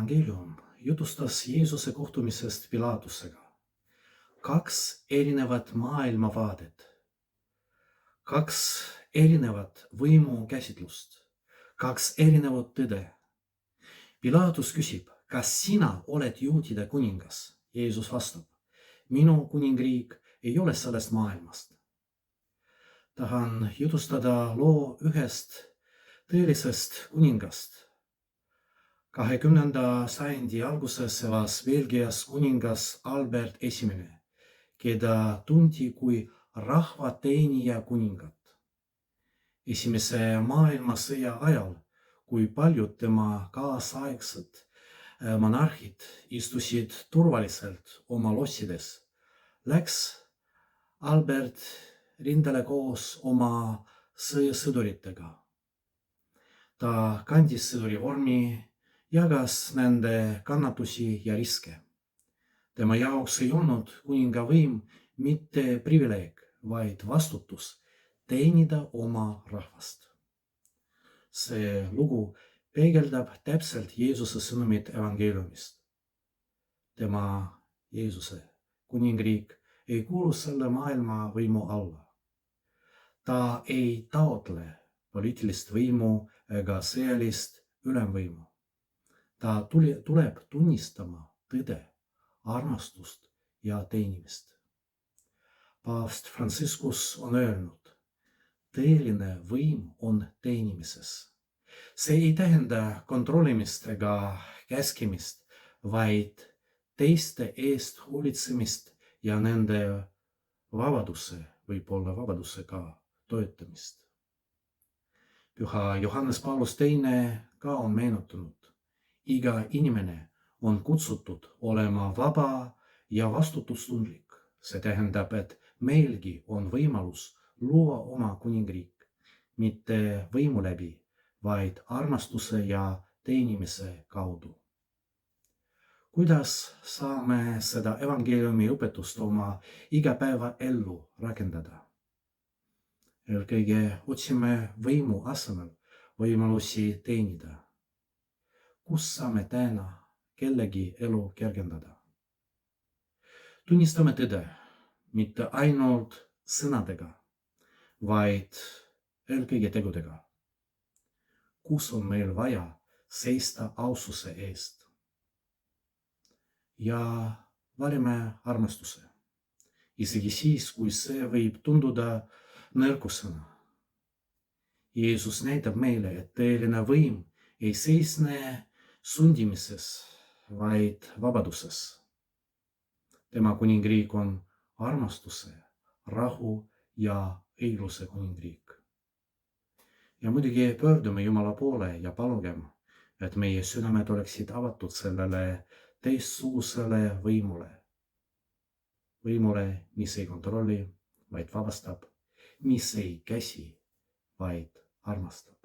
evangeelium jutustas Jeesuse kohtumisest Pilatusega. 2 erinevat maailmavaadet, 2 erinevat võimukäsitlust, 2 erinevat tõde. Pilatus küsib, kas sina oled juutide kuningas? Jeesus vastab, minu kuningriik ei ole sellest maailmast. Tahan jutustada loo ühest tõelisest kuningast. 20. sajandi alguses elas Belgias kuningas Albert I, keda tunti kui rahvateenija kuningat. Esimese maailmasõja ajal, kui paljud tema kaasaegsed monarhid istusid turvaliselt oma lossides, läks Albert rindele koos oma sõduritega. Ta kandis sõduri vormi, jagas nende kannatusi ja riske. Tema jaoks ei olnud kuninga võim mitte privileeg, vaid vastutus teenida oma rahvast. See lugu peegeldab täpselt Jeesuse sõnumit evangeeliumist. Tema, Jeesuse kuningriik ei kuulu selle maailma võimu alla. Ta ei taotle poliitilist võimu ega sõjalist ülemvõimu. Ta tuleb tunnistama tõde, armastust ja teenimist. Paavst Franciscus on öelnud, tõeline võim on teenimises. See ei tähenda kontrollimist ega käskimist, vaid teiste eest hoolitsemist ja nende võib-olla vabadusega toetamist. Püha Johannes Paulus II ka on meenutanud. Iga inimene on kutsutud olema vaba ja vastutustundlik. See tähendab, et meilgi on võimalus luua oma kuningriik, mitte võimu läbi, vaid armastuse ja teenimise kaudu. Kuidas saame seda evangeeliumi õpetust oma igapäevaellu rakendada? Eelkõige otsime võimu asemel võimalusi teenida. Kus saame täna kellegi elu kergendada? Tunnistame tõde, mitte ainult sõnadega, vaid eelkõige tegudega. Kus on meil vaja seista aususe eest? Ja valime armastuse, isegi siis, kui see võib tunduda nõrkusena. Jeesus näitab meile, et tõeline võim ei seisne sundimises, vaid vabaduses. Tema kuningriik on armastuse, rahu ja õigluse kuningriik. Ja muidugi pöördume Jumala poole ja palugem, et meie südamed oleksid avatud sellele teistsugusele võimule. Võimule, mis ei kontrolli, vaid vabastab, mis ei käsi, vaid armastab.